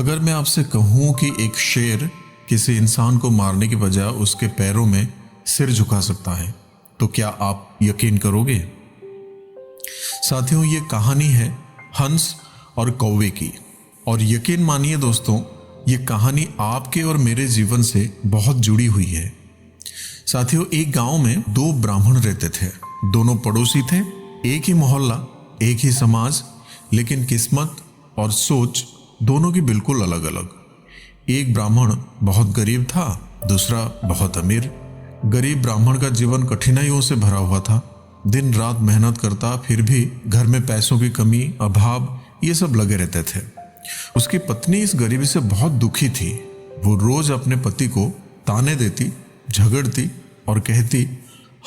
अगर मैं आपसे कहूं कि एक शेर किसी इंसान को मारने की बजाय उसके पैरों में सिर झुका सकता है, तो क्या आप यकीन करोगे? साथियों, ये कहानी है हंस और कौवे की। और यकीन मानिए दोस्तों, ये कहानी आपके और मेरे जीवन से बहुत जुड़ी हुई है। साथियों, एक गांव में दो ब्राह्मण रहते थे। दोनों पड़ोसी थे, एक ही मोहल्ला, एक ही समाज, लेकिन किस्मत और सोच दोनों की बिल्कुल अलग अलग। एक ब्राह्मण बहुत गरीब था, दूसरा बहुत अमीर। गरीब ब्राह्मण का जीवन कठिनाइयों से भरा हुआ था। दिन रात मेहनत करता, फिर भी घर में पैसों की कमी, अभाव, ये सब लगे रहते थे। उसकी पत्नी इस गरीबी से बहुत दुखी थी। वो रोज अपने पति को ताने देती, झगड़ती और कहती,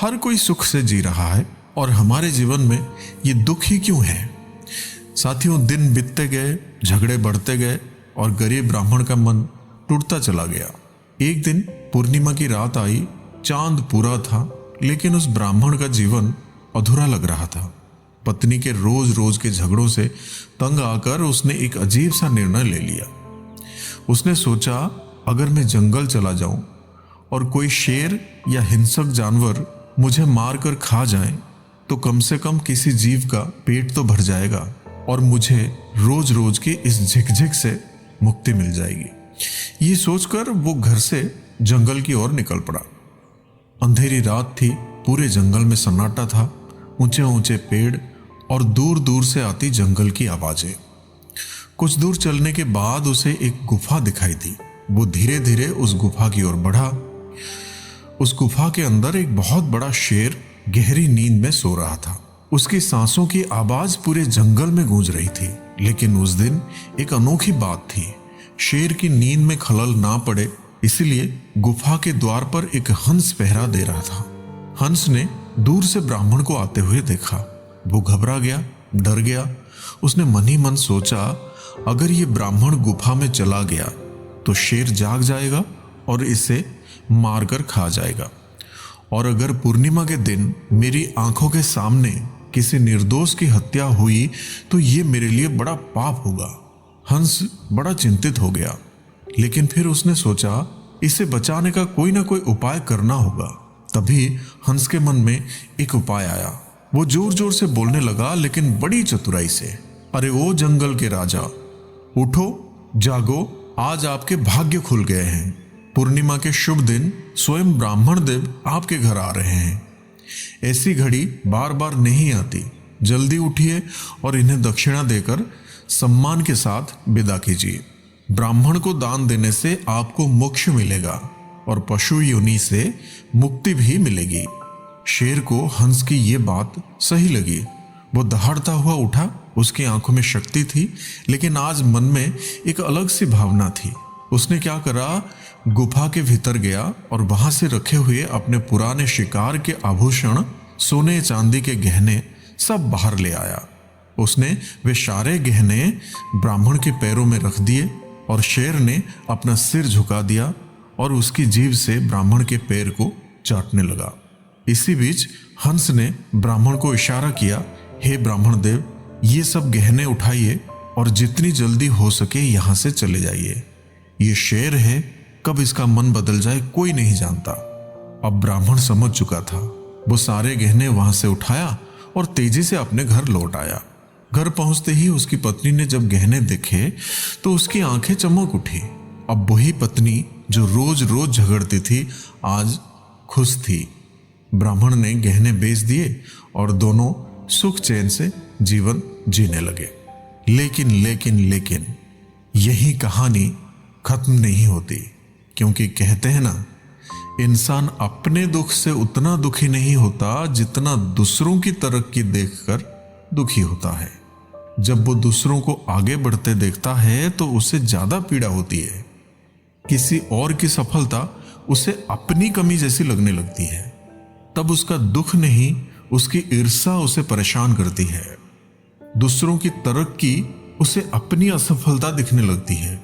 हर कोई सुख से जी रहा है और हमारे जीवन में ये दुख ही क्यों है। साथियों, दिन बीतते गए, झगड़े बढ़ते गए और गरीब ब्राह्मण का मन टूटता चला गया। एक दिन पूर्णिमा की रात आई, चांद पूरा था, लेकिन उस ब्राह्मण का जीवन अधूरा लग रहा था। पत्नी के रोज रोज के झगड़ों से तंग आकर उसने एक अजीब सा निर्णय ले लिया। उसने सोचा, अगर मैं जंगल चला जाऊं और कोई शेर या हिंसक जानवर मुझे मार कर खा जाए, तो कम से कम किसी जीव का पेट तो भर जाएगा और मुझे रोज रोज की इस झिकझिक से मुक्ति मिल जाएगी। ये सोचकर वो घर से जंगल की ओर निकल पड़ा। अंधेरी रात थी, पूरे जंगल में सन्नाटा था, ऊंचे ऊंचे पेड़ और दूर दूर से आती जंगल की आवाजें। कुछ दूर चलने के बाद उसे एक गुफा दिखाई दी। वो धीरे धीरे उस गुफा की ओर बढ़ा। उस गुफा के अंदर एक बहुत बड़ा शेर गहरी नींद में सो रहा था। उसकी सांसों की आवाज पूरे जंगल में गूंज रही थी। लेकिन उस दिन एक अनोखी बात थी। शेर की नींद में खलल ना पड़े, इसलिए गुफा के द्वार पर एक हंस पहरा दे रहा था। हंस ने दूर से ब्राह्मण को आते हुए देखा। वो घबरा गया, डर गया। उसने मन ही मन सोचा, अगर ये ब्राह्मण गुफा में चला गया तो शेर जाग जाएगा और इसे मारकर खा जाएगा, और अगर पूर्णिमा के दिन मेरी आंखों के सामने किसी निर्दोष की हत्या हुई तो ये मेरे लिए बड़ा पाप होगा। हंस बड़ा चिंतित हो गया, लेकिन फिर उसने सोचा, इसे बचाने का कोई ना कोई उपाय करना होगा। तभी हंस के मन में एक उपाय आया। वो जोर जोर से बोलने लगा, लेकिन बड़ी चतुराई से, अरे ओ जंगल के राजा, उठो, जागो, आज आपके भाग्य खुल गए हैं। पूर्णिमा के शुभ दिन स्वयं ब्राह्मण देव आपके घर आ रहे हैं। ऐसी घड़ी बार बार नहीं आती। जल्दी उठिए और इन्हें दक्षिणा देकर सम्मान के साथ विदा कीजिए। ब्राह्मण को दान देने से आपको मोक्ष मिलेगा और पशु योनि से मुक्ति भी मिलेगी। शेर को हंस की ये बात सही लगी। वो दहाड़ता हुआ उठा। उसकी आंखों में शक्ति थी, लेकिन आज मन में एक अलग सी भावना थी। उसने क्या करा, गुफा के भीतर गया और वहां से रखे हुए अपने पुराने शिकार के आभूषण, सोने चांदी के गहने सब बाहर ले आया। उसने वे सारे गहने ब्राह्मण के पैरों में रख दिए और शेर ने अपना सिर झुका दिया और उसकी जीभ से ब्राह्मण के पैर को चाटने लगा। इसी बीच हंस ने ब्राह्मण को इशारा किया, हे ब्राह्मण देव, ये सब गहने उठाइए और जितनी जल्दी हो सके यहां से चले जाइए। ये शेर है, कब इसका मन बदल जाए कोई नहीं जानता। अब ब्राह्मण समझ चुका था। वो सारे गहने वहां से उठाया और तेजी से अपने घर लौट आया। घर पहुंचते ही उसकी पत्नी ने जब गहने देखे तो उसकी आंखें चमक उठी। अब वही पत्नी जो रोज रोज झगड़ती थी, आज खुश थी। ब्राह्मण ने गहने बेच दिए और दोनों सुख चैन से जीवन जीने लगे। लेकिन लेकिन लेकिन यही कहानी खत्म नहीं होती, क्योंकि कहते हैं ना, इंसान अपने दुख से उतना दुखी नहीं होता जितना दूसरों की तरक्की देखकर दुखी होता है। जब वो दूसरों को आगे बढ़ते देखता है तो उसे ज्यादा पीड़ा होती है। किसी और की सफलता उसे अपनी कमी जैसी लगने लगती है। तब उसका दुख नहीं, उसकी ईर्ष्या उसे परेशान करती है। दूसरों की तरक्की उसे अपनी असफलता दिखने लगती है।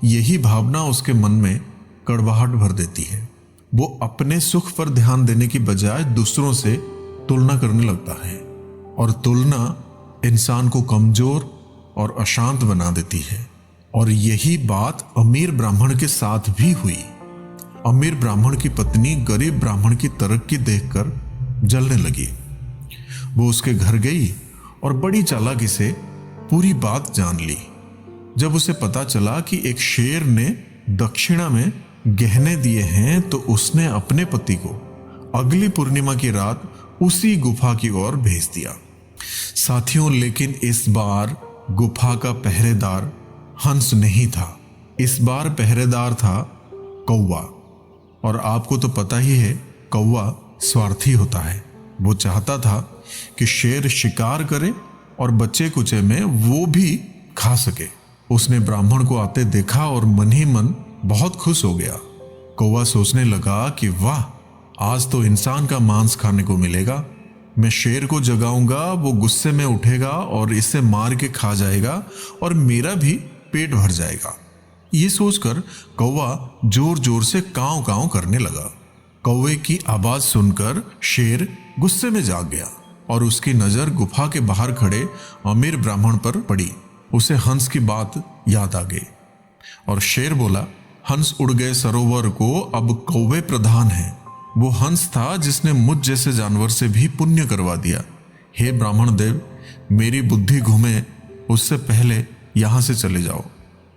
यही भावना उसके मन में कड़वाहट भर देती है। वो अपने सुख पर ध्यान देने की बजाय दूसरों से तुलना करने लगता है, और तुलना इंसान को कमजोर और अशांत बना देती है। और यही बात अमीर ब्राह्मण के साथ भी हुई। अमीर ब्राह्मण की पत्नी गरीब ब्राह्मण की तरक्की देखकर जलने लगी। वो उसके घर गई और बड़ी चालाकी से पूरी बात जान ली। जब उसे पता चला कि एक शेर ने दक्षिणा में गहने दिए हैं, तो उसने अपने पति को अगली पूर्णिमा की रात उसी गुफा की ओर भेज दिया। साथियों, लेकिन इस बार गुफा का पहरेदार हंस नहीं था। इस बार पहरेदार था कौवा। और आपको तो पता ही है, कौवा स्वार्थी होता है। वो चाहता था कि शेर शिकार करे और बच्चे कुचे में वो भी खा सके। उसने ब्राह्मण को आते देखा और मन ही मन बहुत खुश हो गया। कौवा सोचने लगा कि वाह, आज तो इंसान का मांस खाने को मिलेगा। मैं शेर को जगाऊंगा, वो गुस्से में उठेगा और इसे मार के खा जाएगा और मेरा भी पेट भर जाएगा। ये सोचकर कौवा जोर जोर से कांव कांव करने लगा। कौवे की आवाज सुनकर शेर गुस्से में जाग गया और उसकी नजर गुफा के बाहर खड़े अमीर ब्राह्मण पर पड़ी। उसे हंस की बात याद आ गई और शेर बोला, हंस उड़ गए सरोवर को, अब कौवे प्रधान हैं। वो हंस था जिसने मुझ जैसे जानवर से भी पुण्य करवा दिया। हे ब्राह्मण देव, मेरी बुद्धि घूमे उससे पहले यहां से चले जाओ।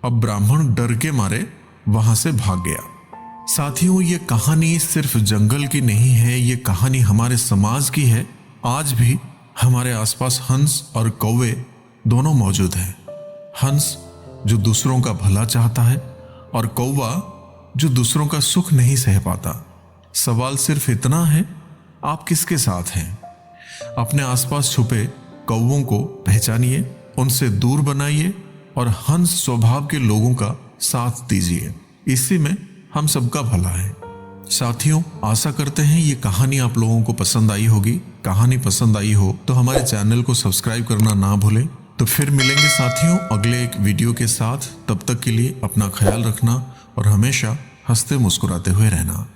अब ब्राह्मण डर के मारे वहां से भाग गया। साथियों, ये कहानी सिर्फ जंगल की नहीं है, ये कहानी हमारे समाज की है। आज भी हमारे आसपास हंस और कौवे दोनों मौजूद हैं। हंस जो दूसरों का भला चाहता है और कौवा जो दूसरों का सुख नहीं सह पाता। सवाल सिर्फ इतना है, आप किसके साथ हैं? अपने आसपास छुपे कौवों को पहचानिए, उनसे दूर बनाइए और हंस स्वभाव के लोगों का साथ दीजिए। इसी में हम सबका भला है। साथियों, आशा करते हैं ये कहानी आप लोगों को पसंद आई होगी। कहानी पसंद आई हो तो हमारे चैनल को सब्सक्राइब करना ना भूलें। तो फिर मिलेंगे साथियों अगले एक वीडियो के साथ। तब तक के लिए अपना ख्याल रखना और हमेशा हंसते मुस्कुराते हुए रहना।